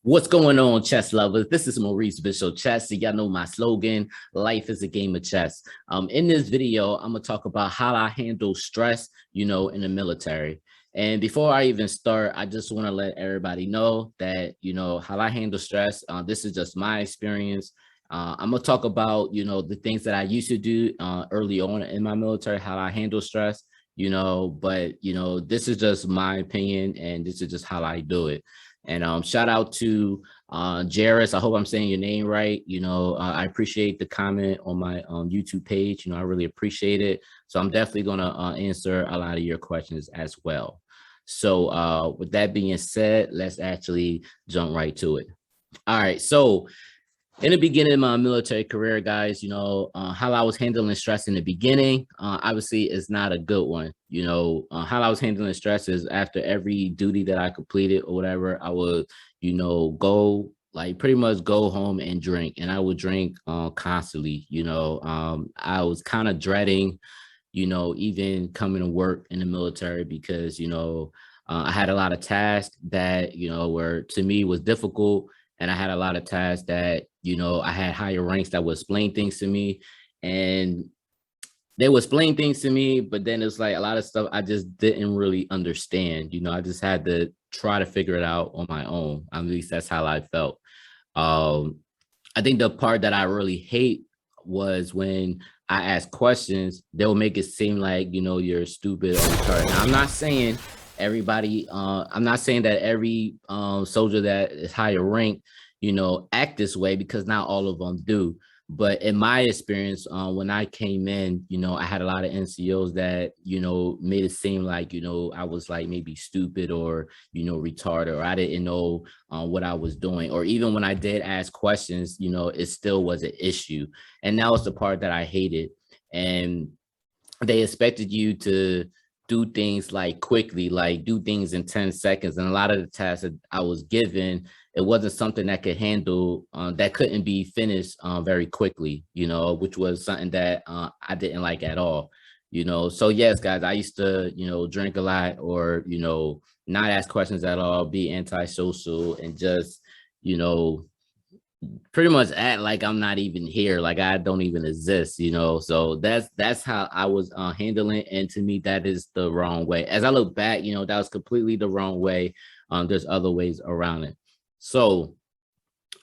What's going on, chess lovers? This is Maurice Bishop Chess. So y'all know my slogan, life is a game of chess. In this video, I'm gonna talk about how I handle stress, in the military. And before I even start, I just want to let everybody know that, how I handle stress. This is just my experience. I'm gonna talk about, the things that I used to do early on in my military, how I handle stress, but, this is just my opinion and this is just how I do it. And shout out to Jairus. I hope I'm saying your name right. I appreciate the comment on my YouTube page. I really appreciate it. So I'm definitely going to answer a lot of your questions as well. So with that being said, let's actually jump right to it. All right. So in the beginning of my military career, guys, how I was handling stress in the beginning, obviously is not a good one. How I was handling stress is after every duty that I completed or whatever, I would, go like pretty much go home and drink, and I would drink constantly. I was kind of dreading, even coming to work in the military because, I had a lot of tasks that, were to me was difficult. And I had a lot of tasks that, I had higher ranks that would explain things to me. And they would explain things to me, but then it's like a lot of stuff I just didn't really understand. I just had to try to figure it out on my own. At least that's how I felt. I think the part that I really hate was when I ask questions, they'll make it seem like, you're stupid or retarded. Now, I'm not saying everybody, I'm not saying that every soldier that is higher ranked, act this way, because not all of them do. But in my experience, when I came in, I had a lot of NCOs that, made it seem like, I was like maybe stupid or, retarded, or I didn't know what I was doing. Or even when I did ask questions, it still was an issue. And that was the part that I hated. And they expected you to do things like quickly, like do things in 10 seconds. And a lot of the tasks that I was given, it wasn't something that could handle, that couldn't be finished very quickly, which was something that I didn't like at all, So yes, guys, I used to, drink a lot or, not ask questions at all, be antisocial and just, pretty much act like I'm not even here, like I don't even exist, So that's how I was handling. And to me, that is the wrong way. As I look back, that was completely the wrong way. There's other ways around it. So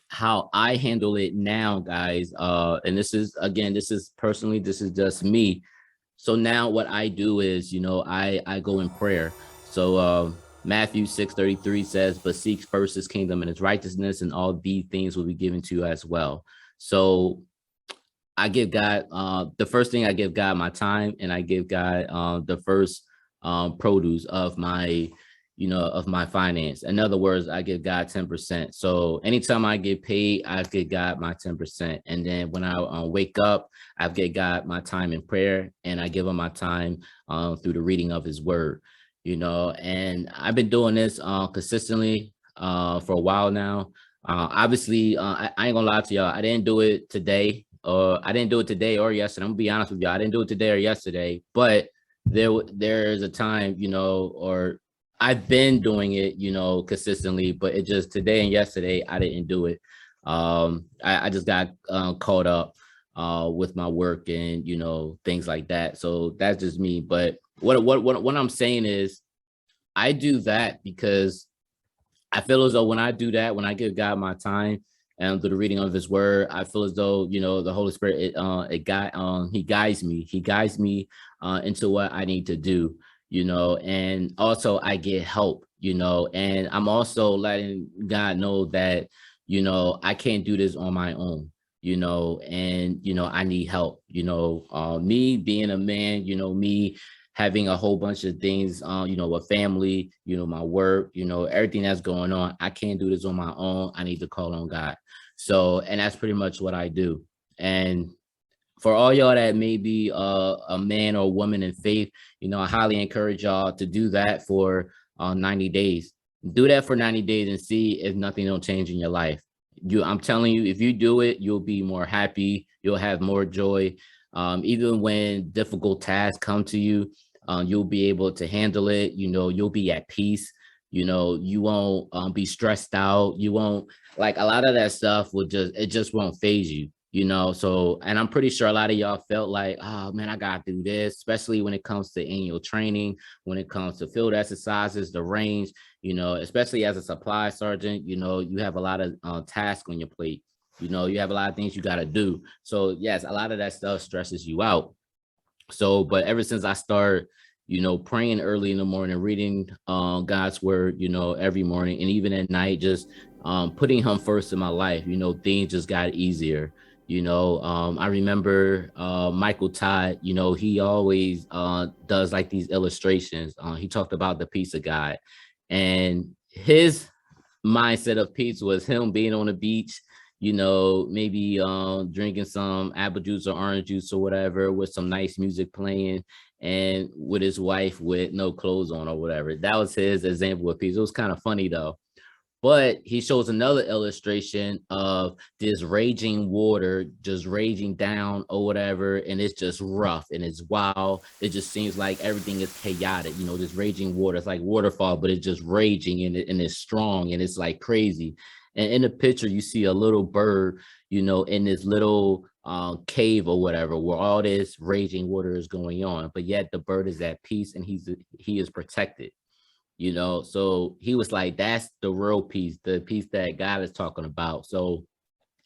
how I handle it now, guys, and this is, again, this is personally, this is just me. So now what I do is, I go in prayer. So Matthew 6:33 says, but seek first his kingdom and his righteousness, and all these things will be given to you as well. So I give God, the first thing, I give God my time, and I give God the first produce of my, of my finance. In other words, I give God 10%. So anytime I get paid, I give God my 10%. And then when I wake up, I give God my time in prayer, and I give him my time through the reading of his word, and I've been doing this consistently for a while now. Obviously, I ain't gonna lie to y'all. I didn't do it today, or I didn't do it today or yesterday. I'm gonna be honest with y'all. I didn't do it today or yesterday, but there's a time, or I've been doing it, consistently, but it just today and yesterday I didn't do it. I just got caught up with my work and things like that. So that's just me. But what I'm saying is, I do that because I feel as though when I do that, when I give God my time and through the reading of his word, I feel as though, the Holy Spirit, he guides me. He guides me into what I need to do, and also I get help, and I'm also letting God know that, I can't do this on my own, and, I need help, me being a man, me having a whole bunch of things, with family, my work, everything that's going on. I can't do this on my own. I need to call on God. So, and that's pretty much what I do. And for all y'all that may be a man or woman in faith, I highly encourage y'all to do that for 90 days. Do that for 90 days and see if nothing don't change in your life. I'm telling you, if you do it, you'll be more happy. You'll have more joy. Even when difficult tasks come to you, you'll be able to handle it. You'll be at peace. You know, you won't be stressed out. You won't, like, a lot of that stuff will just won't phase you, you know. So, and I'm pretty sure a lot of y'all felt like, oh man, I gotta do this, especially when it comes to annual training, when it comes to field exercises, the range, you know, especially as a supply sergeant, you know, you have a lot of tasks on your plate. You know, you have a lot of things you got to do. So yes, a lot of that stuff stresses you out. So, but ever since I started, you know, praying early in the morning, reading God's word, you know, every morning and even at night, just putting him first in my life, you know, things just got easier. You know, I remember Michael Todd, you know, he always does like these illustrations. He talked about the peace of God, and his mindset of peace was him being on the beach, you know, maybe drinking some apple juice or orange juice or whatever with some nice music playing and with his wife with no clothes on or whatever. That was his example of peace. It was kind of funny though. But he shows another illustration of this raging water just raging down or whatever, and it's just rough and it's wild. It just seems like everything is chaotic. You know, this raging water, it's like waterfall, but it's just raging and it's strong and it's like crazy. And in the picture, you see a little bird, you know, in this little cave or whatever, where all this raging water is going on. But yet the bird is at peace and he is protected. You know, so he was like, that's the real peace, the peace that God is talking about. So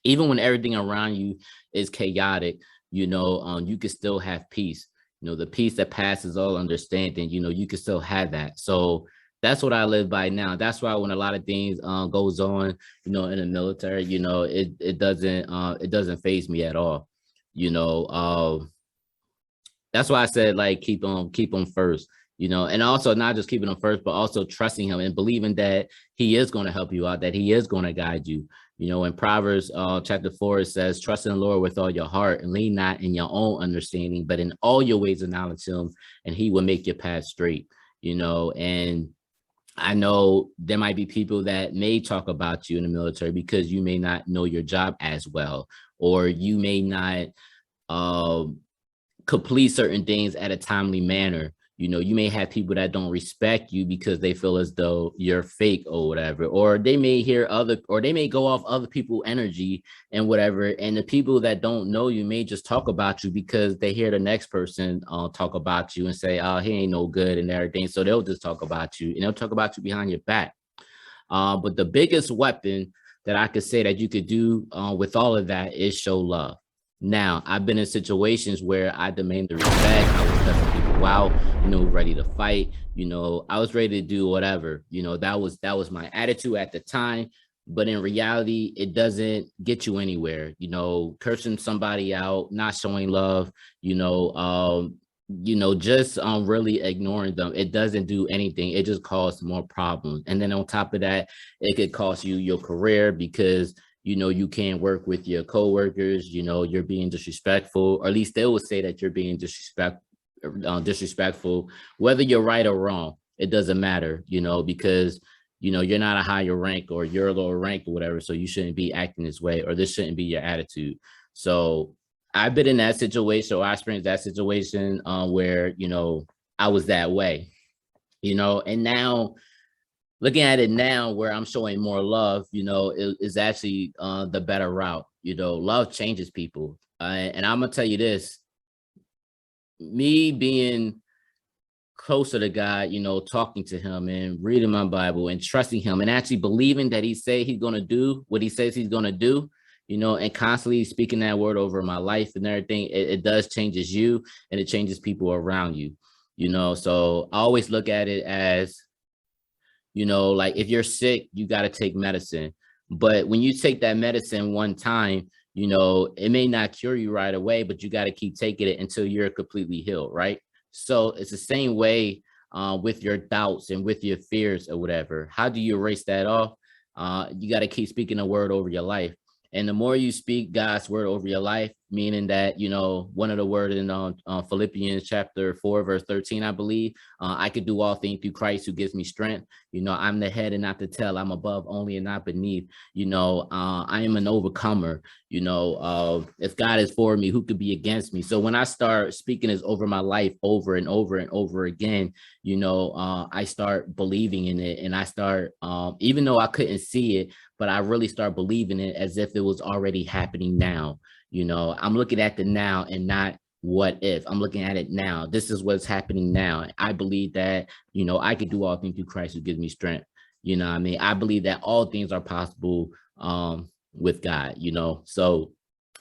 even when everything around you is chaotic, you know, you can still have peace. You know, the peace that passes all understanding, you know, you can still have that. So that's what I live by now. That's why when a lot of things goes on, you know, in the military, you know, it doesn't phase me at all. You know, that's why I said, like, keep them first, you know, and also not just keeping them first, but also trusting him and believing that he is going to help you out, that he is going to guide you. You know, in Proverbs chapter 4, it says, trust in the Lord with all your heart and lean not in your own understanding, but in all your ways acknowledge him and he will make your path straight, you know. And I know there might be people that may talk about you in the military because you may not know your job as well, or you may not um complete certain things at a timely manner. You know, you may have people that don't respect you because they feel as though you're fake or whatever, or they may hear other, or they may go off other people's energy and whatever. And the people that don't know you may just talk about you because they hear the next person talk about you and say, oh, he ain't no good and everything. So they'll just talk about you and they'll talk about you behind your back. But the biggest weapon that I could say that you could do with all of that is show love. Now, I've been in situations where I demand the respect. I was cussing people out, you know, ready to fight. You know, I was ready to do whatever. You know, that was my attitude at the time. But in reality, it doesn't get you anywhere. You know, cursing somebody out, not showing love. You know, just really ignoring them, it doesn't do anything. It just causes more problems. And then on top of that, it could cost you your career because, you know, you can't work with your coworkers. You know, you're being disrespectful, or at least they will say that you're being disrespectful, whether you're right or wrong. It doesn't matter, you know, because, you know, you're not a higher rank or you're a lower rank or whatever. So you shouldn't be acting this way, or this shouldn't be your attitude. So I've been in that situation, or I experienced that situation where, you know, I was that way, you know, and now looking at it now where I'm showing more love, you know, is actually the better route. You know, love changes people. And I'm going to tell you this, me being closer to God, you know, talking to him and reading my Bible and trusting him and actually believing that he said he's going to do what he says he's going to do, you know, and constantly speaking that word over my life and everything, it does changes you and it changes people around you, you know. So I always look at it as, you know, like if you're sick, you got to take medicine. But when you take that medicine one time, you know, it may not cure you right away, but you got to keep taking it until you're completely healed, right? So it's the same way with your doubts and with your fears or whatever. How do you erase that off? You got to keep speaking a word over your life. And the more you speak God's word over your life, meaning that, you know, one of the words in Philippians chapter 4, verse 13, I believe, I could do all things through Christ who gives me strength. You know, I'm the head and not the tail. I'm above only and not beneath. You know, I am an overcomer. You know, if God is for me, who could be against me? So when I start speaking this over my life over and over and over again, you know, I start believing in it, and I start, even though I couldn't see it, but I really start believing it as if it was already happening now. You know, I'm looking at the now and not what if. I'm looking at it now. This is what's happening now. I believe that, you know, I could do all things through Christ who gives me strength. You know what I mean? I believe that all things are possible with God, you know. So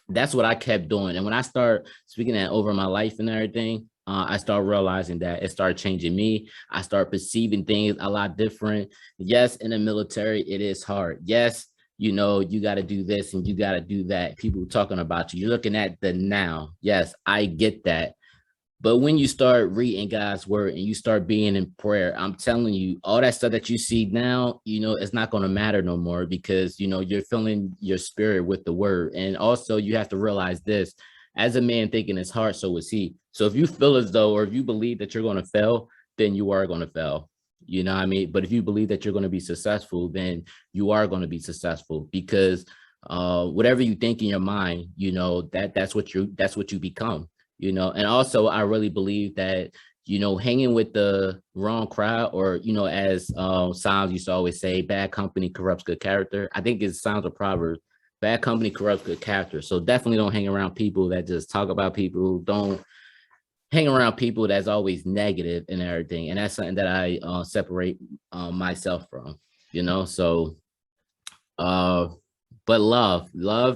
that's what I kept doing. And when I start speaking that over my life and everything, I start realizing that it started changing me. I start perceiving things a lot different. Yes, in the military, it is hard. Yes, you know, you got to do this and you got to do that. People talking about you. You're looking at the now. Yes, I get that. But when you start reading God's word and you start being in prayer, I'm telling you, all that stuff that you see now, you know, it's not going to matter no more, because, you know, you're filling your spirit with the word. And also you have to realize this: as a man thinking his heart, so is he. So if you feel as though, or if you believe that you're going to fail, then you are going to fail. You know what I mean? But if you believe that you're going to be successful, then you are going to be successful, because whatever you think in your mind, you know, that's what you become. You know, and also I really believe that, you know, hanging with the wrong crowd, or, you know, as Psalms used to always say, bad company corrupts good character. I think it sounds a proverb. Bad company corrupts good character. So definitely don't hang around people that just talk about people. Don't hang around people that's always negative and everything. And that's something that I separate myself from, you know. So uh but love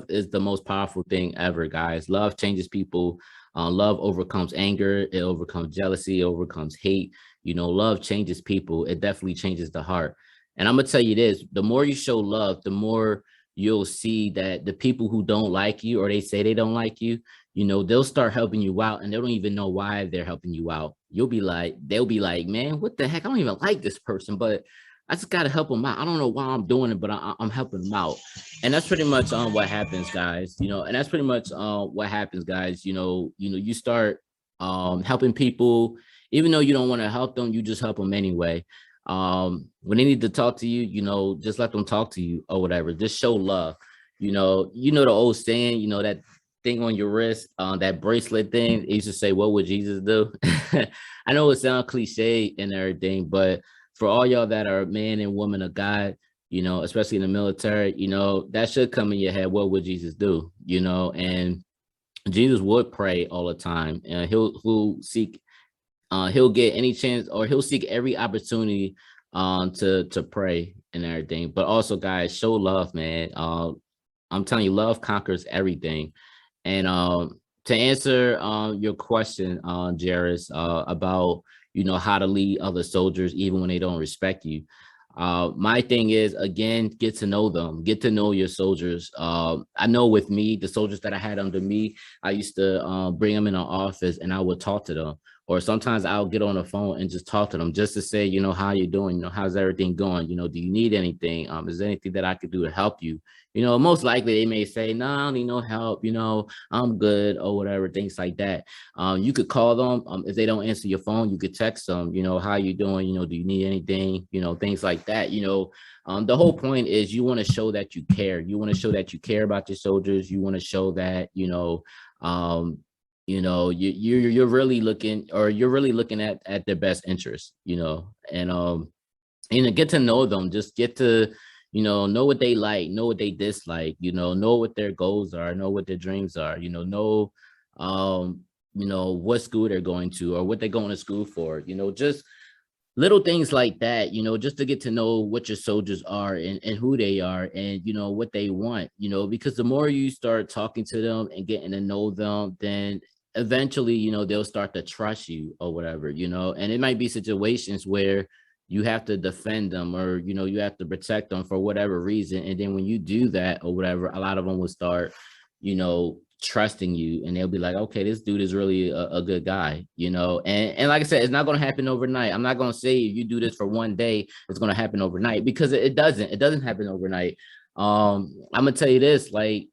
is the most powerful thing ever, guys. Love changes people. Love overcomes anger, it overcomes jealousy, it overcomes hate. You know, love changes people. It definitely changes the heart. And I'm gonna tell you this: the more you show love, the more you'll see that the people who don't like you, or they say they don't like you, you know, they'll start helping you out, and they don't even know why they're helping you out. They'll be like, man, what the heck? I don't even like this person, but I just gotta help them out. I don't know why I'm doing it, but I'm helping them out. And that's pretty much what happens, guys. You know, and that's pretty much what happens, guys. You start helping people, even though you don't want to help them, you just help them anyway. When they need to talk to you, you know, just let them talk to you or whatever. Just show love. You know the old saying, you know, that thing on your wrist, that bracelet thing. It used to say, "What would Jesus do?" I know it sounds cliche and everything, but for all y'all that are man and woman of God, you know, especially in the military, you know, that should come in your head. What would Jesus do? You know, and Jesus would pray all the time, and he'll get any chance, or he'll seek every opportunity to pray and everything. But also, guys, show love, man. I'm telling you, love conquers everything. And to answer your question, Jairus, about, you know, how to lead other soldiers even when they don't respect you. My thing is, again, get to know them, get to know your soldiers. I know with me, the soldiers that I had under me, I used to bring them in an office and I would talk to them. Or sometimes I'll get on the phone and just talk to them, just to say, you know, how you doing? You know, how's everything going? You know, do you need anything? Is there anything that I could do to help you? You know, most likely they may say, no, I don't need no help. You know, I'm good, or whatever, things like that. You could call them. If they don't answer your phone, you could text them, you know, how you doing? You know, do you need anything? You know, things like that. You know, the whole point is you want to show that you care. You want to show that you care about your soldiers. You want to show that, you're really looking, or you're really looking at their best interest, you know. And get to know them. Just get to, you know what they like, know what they dislike, know what their goals are, know what their dreams are, what school they're going to, or what they're going to school for, just little things like that, just to get to know what your soldiers are, and who they are, and, what they want, because the more you start talking to them and getting to know them, then eventually, they'll start to trust you or whatever, and it might be situations where you have to defend them, or, you have to protect them for whatever reason. And then when you do that or whatever, a lot of them will start, trusting you, and they'll be like, okay, this dude is really a good guy, and like I said, it's not going to happen overnight. I'm not going to say if you do this for one day, it's going to happen overnight, because it doesn't happen overnight. I'm going to tell you this, like,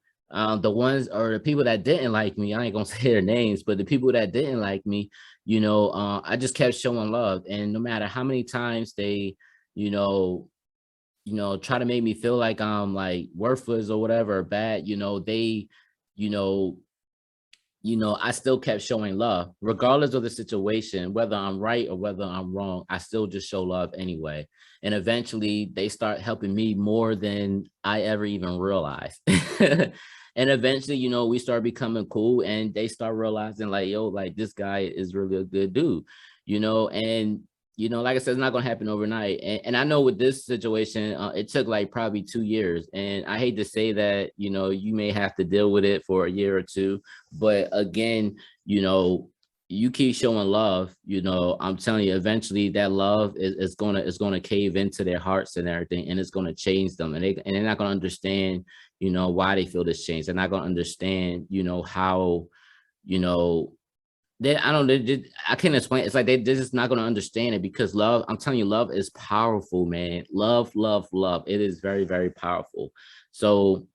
the ones or the people that didn't like me, I ain't gonna say their names, but the people that didn't like me, I just kept showing love. And no matter how many times they, you know, try to make me feel like I'm like worthless or whatever, or bad, you know, I still kept showing love, regardless of the situation, whether I'm right or whether I'm wrong. I still just show love anyway. And eventually they start helping me more than I ever even realized. And eventually, we start becoming cool and they start realizing like, yo, like this guy is really a good dude, and like I said, it's not gonna happen overnight. And I know with this situation, it took like probably 2 years. And I hate to say that, you may have to deal with it for a year or two. But again, you keep showing love, I'm telling you, eventually that love is gonna cave into their hearts and everything, and it's gonna change them. And they're not gonna understand, why they feel this change. They're not gonna understand, how, you know, I don't I can't explain. It's like they're just not gonna understand it, because love, I'm telling you, love is powerful, man. Love, love, love. It is very, very powerful. So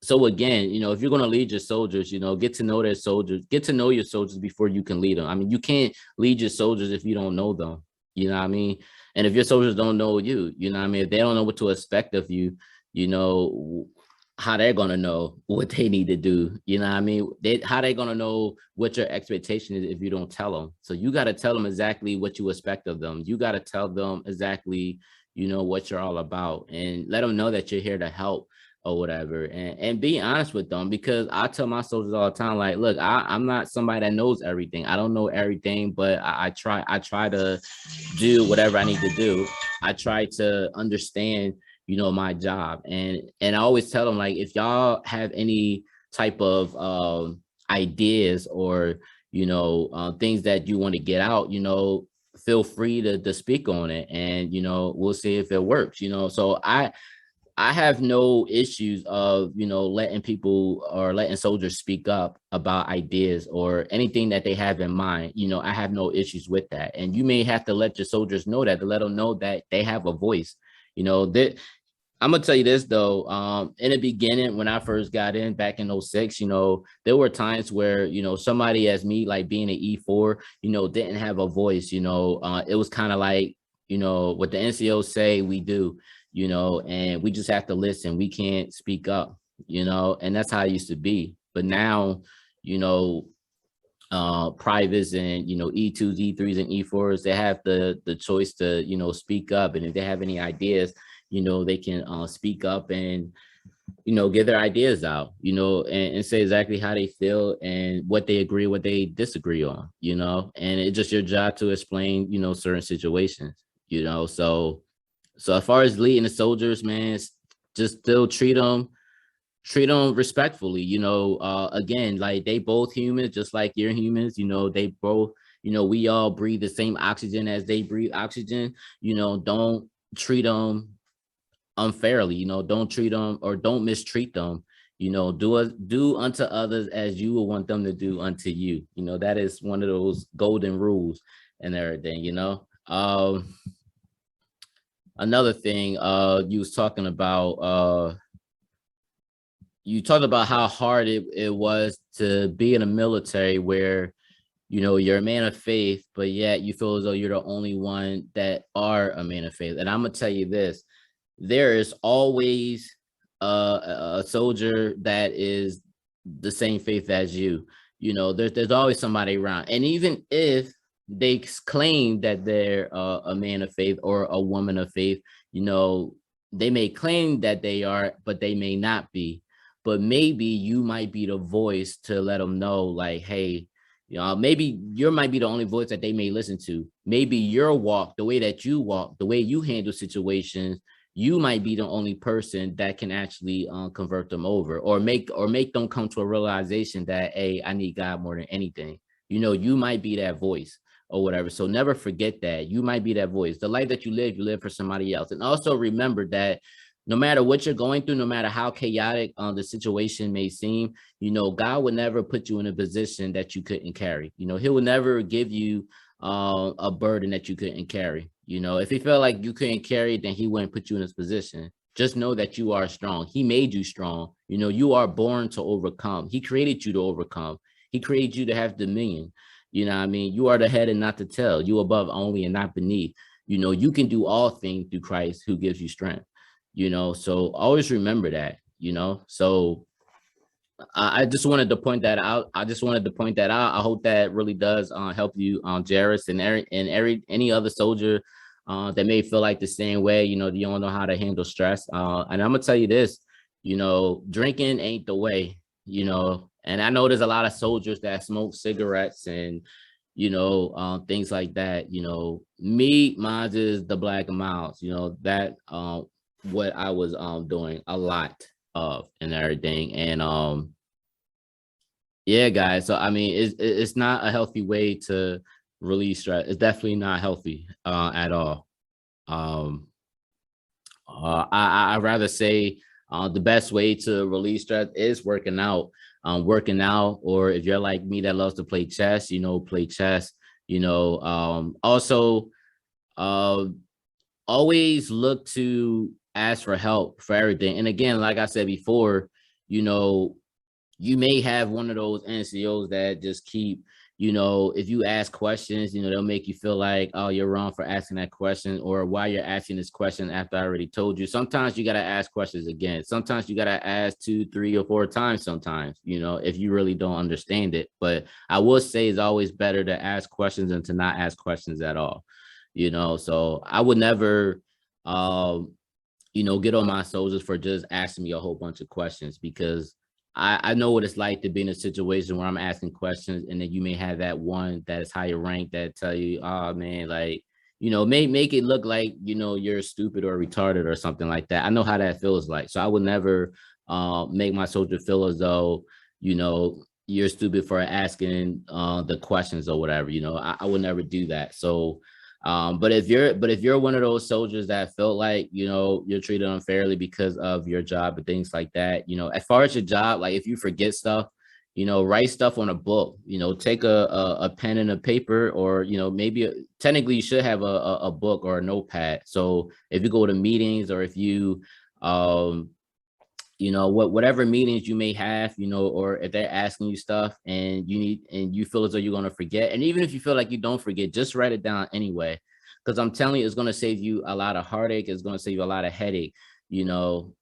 again, if you're gonna lead your soldiers, get to know their soldiers, get to know your soldiers before you can lead them. I mean, you can't lead your soldiers if you don't know them. You know what I mean? And if your soldiers don't know you, you know what I mean? If they don't know what to expect of you, you know, how they're gonna know what they need to do. You know what I mean? How they gonna know what your expectation is if you don't tell them? So you got to tell them exactly what you expect of them. You got to tell them exactly, what you're all about, and let them know that you're here to help or whatever, and be honest with them. Because I tell my soldiers all the time, like, look, I'm not somebody that knows everything. I don't know everything, but I try to do whatever I need to do. I try to understand, my job. And I always tell them, like, if y'all have any type of ideas or, things that you want to get out, feel free to speak on it, and, we'll see if it works, so I have no issues of, letting people or letting soldiers speak up about ideas or anything that they have in mind. I have no issues with that. And you may have to let your soldiers know that, to let them know that they have a voice. That I'm gonna tell you this though. In the beginning, when I first got in back in '06, there were times where, somebody as me, like being an E4, didn't have a voice. It was kind of like, what the NCO say we do, and we just have to listen. We can't speak up, and that's how it used to be. But now, privates and, E2s, E3s, and E4s, they have the choice to, speak up. And if they have any ideas, they can speak up and, get their ideas out, and say exactly how they feel and what they agree, what they disagree on, and it's just your job to explain, certain situations, so as far as leading the soldiers, man, just still treat them respectfully, again, like they both humans, just like you're humans, they both, we all breathe the same oxygen as they breathe oxygen, don't treat them unfairly, don't treat them or don't mistreat them, do unto others as you would want them to do unto you. That is one of those golden rules and everything. Another thing, you was talking about, you talked about how hard it was to be in a military where, you're a man of faith, but yet you feel as though you're the only one that are a man of faith. And I'm gonna tell you this: there is always a soldier that is the same faith as you. There's always somebody around, and even if they claim that they're a man of faith or a woman of faith, they may claim that they are, but they may not be. But maybe you might be the voice to let them know, like, hey, maybe you might be the only voice that they may listen to. Maybe your walk, the way that you walk, the way you handle situations, you might be the only person that can actually convert them over, or make them come to a realization that, hey, I need God more than anything. You might be that voice or whatever. So never forget that you might be that voice. The life that you live for somebody else. And also remember that no matter what you're going through, no matter how chaotic the situation may seem, God would never put you in a position that you couldn't carry. He will never give you a burden that you couldn't carry. If he felt like you couldn't carry it, then he wouldn't put you in this position. just know that you are strong. He made you strong. You know, you are born to overcome. He created you to overcome. He created you to have dominion. You know what I mean? You are the head and not the tail. You above only and not beneath. You know, you can do all things through Christ who gives you strength. You know, so always remember that, you know. So I just wanted to point that out. I just wanted to point that out. I hope that really does help you, Jairus, and any other soldier that may feel like the same way. You know, you don't know how to handle stress. And I'm gonna tell you this, you know, drinking ain't the way. You know, and I know there's a lot of soldiers that smoke cigarettes and, you know, things like that. You know, mine is the Black and Milds. You know that what I was doing a lot of and everything. And yeah, guys, so I mean it's not a healthy way to release stress. It's definitely not healthy at all. um I rather say the best way to release stress is working out. Working out, or if you're like me that loves to play chess, you know, play chess. You know, also uh always look to ask for help for everything. And again, like I said before, you know, you may have one of those NCOs that just keep, you know, if you ask questions, you know, they'll make you feel like, oh, you're wrong for asking that question, or why you're asking this question after I already told you. Sometimes you got to ask questions again. Sometimes you got to ask 2, 3, or 4 times sometimes, you know, if you really don't understand it. But I will say it's always better to ask questions than to not ask questions at all, you know. So I would never, you know, get on my soldiers for just asking me a whole bunch of questions, because I know what it's like to be in a situation where I'm asking questions, and then you may have that one that is higher ranked that tell you, oh man, like, you know, make it look like, you know, you're stupid or retarded or something like that. I know how that feels like. So I would never make my soldier feel as though, you know, you're stupid for asking the questions or whatever. You know, I would never do that. So but if you're one of those soldiers that felt like, you know, you're treated unfairly because of your job and things like that, you know, as far as your job, like if you forget stuff, you know, write stuff on a book. You know, take a pen and a paper, or, you know, maybe technically you should have a book or a notepad. So if you go to meetings, or if you you know, whatever meetings you may have, you know, or if they're asking you stuff and you feel as though you're going to forget, and even if you feel like you don't forget, just write it down anyway, because I'm telling you, it's going to save you a lot of heartache. It's going to save you a lot of headache, you know,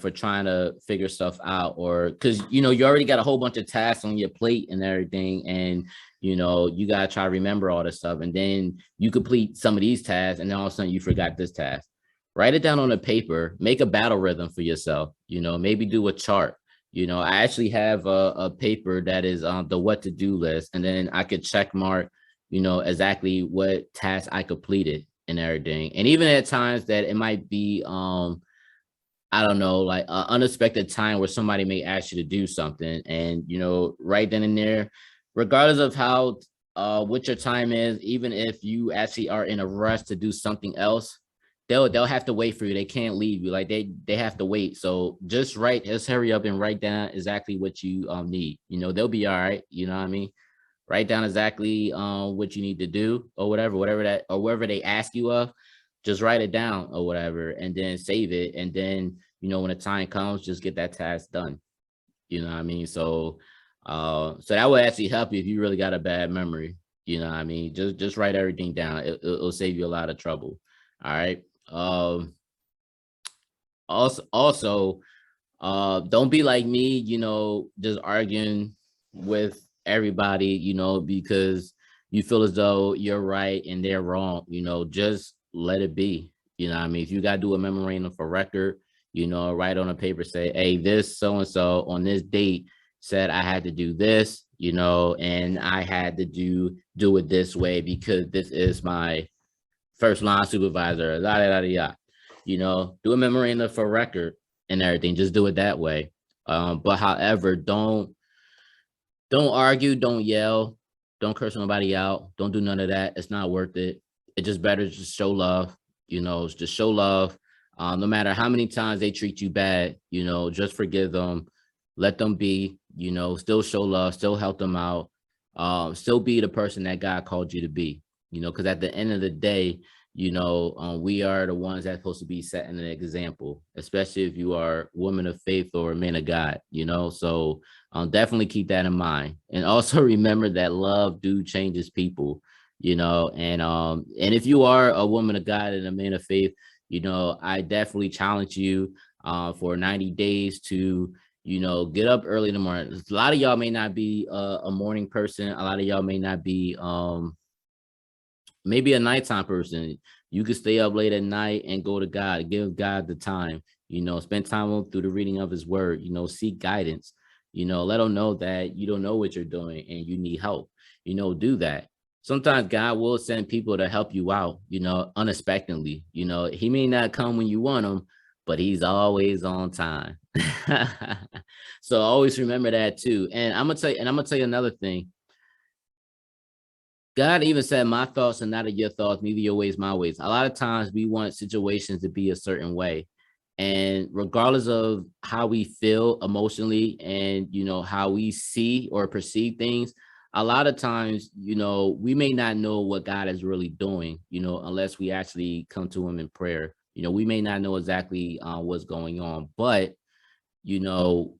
for trying to figure stuff out, or because, you know, you already got a whole bunch of tasks on your plate and everything, and, you know, you got to try to remember all this stuff, and then you complete some of these tasks, and then all of a sudden you forgot this task. Write it down on a paper, make a battle rhythm for yourself, you know, maybe do a chart. You know, I actually have a paper that is the what to do list, and then I could check mark, you know, exactly what task I completed and everything. And even at times that it might be, I don't know, like an unexpected time where somebody may ask you to do something, and, you know, right then and there, regardless of how, what your time is, even if you actually are in a rush to do something else, they'll have to wait for you. They can't leave you. Like they have to wait. So just hurry up and write down exactly what you need. You know, they'll be all right. You know what I mean? Write down exactly what you need to do, or whatever that, or whatever they ask you of, just write it down or whatever, and then save it. And then, you know, when the time comes, just get that task done. You know what I mean? So so that would actually help you if you really got a bad memory. You know what I mean? Just write everything down. It'll save you a lot of trouble. All right. Um, also, don't be like me, you know, just arguing with everybody, you know, because you feel as though you're right and they're wrong. You know, just let it be. You know what I mean? If you got to do a memorandum for record, you know, write on a paper, say, hey, this so and so on this date said I had to do this, you know, and I had to do it this way because this is my first line supervisor, la da da da. You know, do a memorandum for record and everything. Just do it that way. But however, don't argue, don't yell, don't curse nobody out, don't do none of that. It's not worth it. It's just better to just show love. You know, just show love. No matter how many times they treat you bad, you know, just forgive them, let them be. You know, still show love, still help them out, still be the person that God called you to be. You know, because at the end of the day, we are the ones that's supposed to be setting an example, especially if you are a woman of faith or a man of God, so definitely keep that in mind. And also remember that love do changes people, and if you are a woman of God and a man of faith, I definitely challenge you for 90 days to get up early in the morning. A lot of y'all may not be a morning person. A lot of y'all may not be maybe a nighttime person. You could stay up late at night and go to God, give God the time, spend time through the reading of his word, seek guidance, let him know that you don't know what you're doing and you need help, do that. Sometimes God will send people to help you out, unexpectedly. He may not come when you want him, but he's always on time. So always remember that too. And I'm gonna tell you another thing. God even said, my thoughts are not of your thoughts, neither your ways, my ways. A lot of times we want situations to be a certain way. And regardless of how we feel emotionally and, how we see or perceive things, a lot of times, we may not know what God is really doing, unless we actually come to him in prayer. We may not know exactly what's going on, but, you know,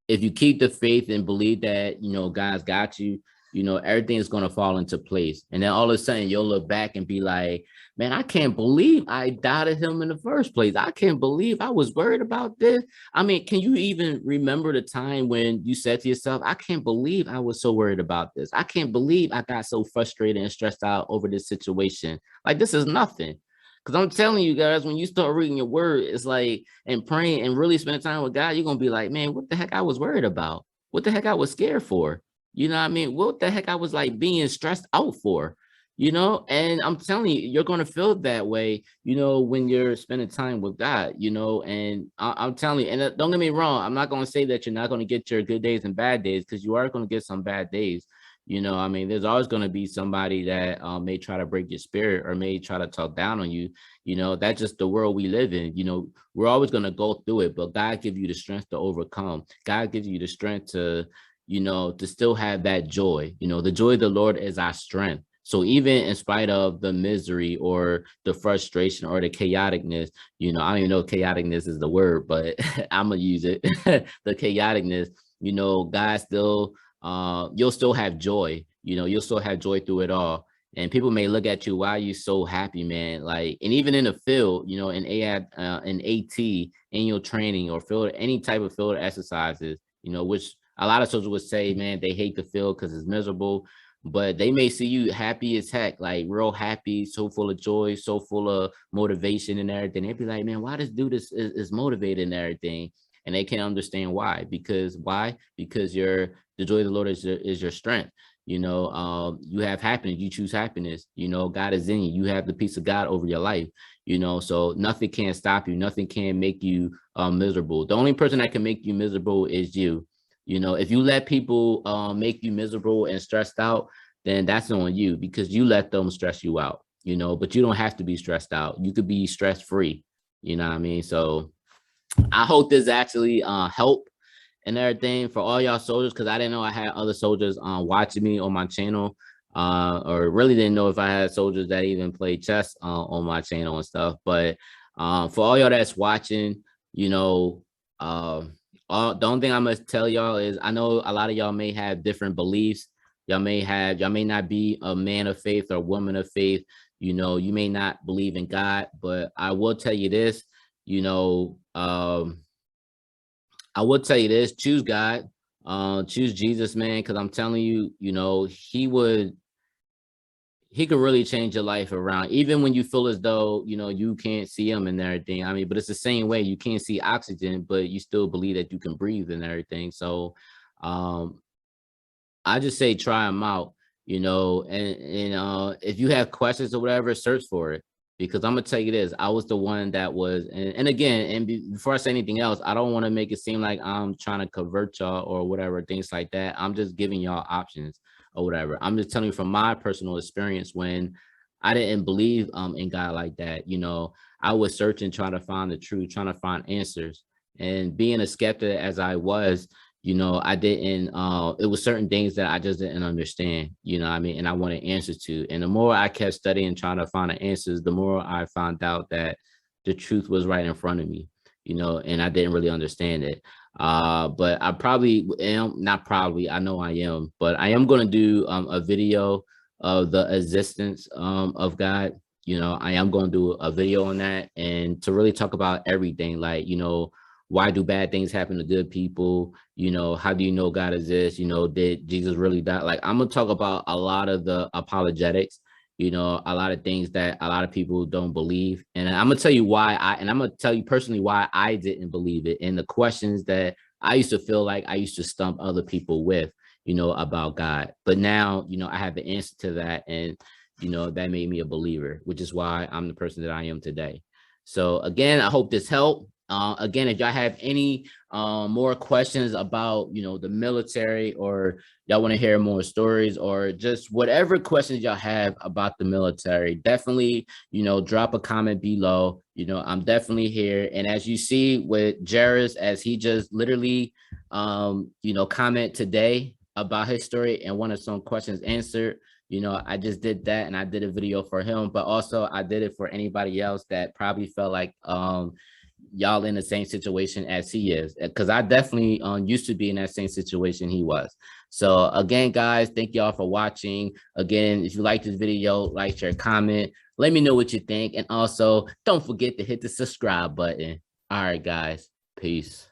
if you keep the faith and believe that, God's got you, everything's going to fall into place. And then all of a sudden you'll look back and be like, man, I can't believe I doubted him in the first place. I can't believe I was worried about this. I mean, can you even remember the time when you said to yourself, I can't believe I was so worried about this. I can't believe I got so frustrated and stressed out over this situation. Like, this is nothing. Because I'm telling you guys, when you start reading your word, it's like, and praying and really spending time with God, you're going to be like, man, what the heck I was worried about? What the heck I was scared for? You know what I mean? What the heck I was like being stressed out for, And I'm telling you, you're going to feel that way, when you're spending time with God, and I'm telling you, and don't get me wrong, I'm not going to say that you're not going to get your good days and bad days, because you are going to get some bad days. I mean, there's always going to be somebody that may try to break your spirit or may try to talk down on you. That's just the world we live in. We're always going to go through it, but God gives you the strength to overcome. God gives you the strength to still have that joy. The joy of the Lord is our strength. So even in spite of the misery or the frustration or the chaoticness, I don't even know if chaoticness is the word, but I'm going to use it. The chaoticness, God still, you'll still have joy, you'll still have joy through it all. And people may look at you, why are you so happy, man? Like, and even in the field, in in AT, in your training or field, any type of field exercises, which a lot of soldiers would say, man, they hate the field because it's miserable, but they may see you happy as heck, like real happy, so full of joy, so full of motivation and everything. They'd be like, man, why this dude is motivated and everything? And they can't understand why. Because the joy of the Lord is your strength. You have happiness, you choose happiness, God is in you, you have the peace of God over your life, so nothing can stop you, nothing can make you miserable. The only person that can make you miserable is you. If you let people make you miserable and stressed out, then that's on you, because you let them stress you out, but you don't have to be stressed out. You could be stress free, you know what I mean? So I hope this actually help and everything for all y'all soldiers, because I didn't know I had other soldiers watching me on my channel, or really didn't know if I had soldiers that even play chess on my channel and stuff. But for all y'all that's watching, the only thing I'm gonna tell y'all is, I know a lot of y'all may have different beliefs. Y'all may not be a man of faith or woman of faith. You may not believe in God, but I will tell you this, I will tell you this: choose God, choose Jesus, man. Because I'm telling you, he could really change your life around, even when you feel as though you can't see him and everything. I mean, but it's the same way. You can't see oxygen, but you still believe that you can breathe and everything. So, I just say try them out, and if you have questions or whatever, search for it. Because I'm gonna tell you this, I was the one that was, and again, before I say anything else, I don't want to make it seem like I'm trying to convert y'all or whatever, things like that. I'm just giving y'all options or whatever. I'm just telling you from my personal experience when I didn't believe in God like that. I was searching, trying to find the truth, trying to find answers, and being a skeptic as I was, You know, I didn't, it was certain things that I just didn't understand, you know what I mean? And I wanted answers to. And the more I kept studying, trying to find the answers, the more I found out that the truth was right in front of me, you know, and I didn't really understand it. But I probably am, not probably, I know I am, but I am going to do a video of the existence of God. You know, I am going to do a video on that, and to really talk about everything, like, you know, why do bad things happen to good people? You know, how do you know God exists? You know, did Jesus really die? Like, I'm gonna talk about a lot of the apologetics, you know, a lot of things that a lot of people don't believe. And I'm gonna tell you why and I'm gonna tell you personally why I didn't believe it, and the questions that I used to feel like I used to stump other people with, you know, about God. But now, you know, I have the answer to that. And, you know, that made me a believer, which is why I'm the person that I am today. So again, I hope this helped. Again, if y'all have any more questions about, you know, the military, or y'all want to hear more stories, or just whatever questions y'all have about the military, definitely, you know, drop a comment below. You know, I'm definitely here. And as you see with Jairus, as he just literally, you know, comment today about his story and wanted some questions answered, you know, I just did that, and I did a video for him, but also I did it for anybody else that probably felt like y'all in the same situation as he is, because I definitely used to be in that same situation he was. So again, guys, thank y'all for watching. Again, if you like this video, like, share, comment, let me know what you think, and also don't forget to hit the subscribe button. All right, guys, peace.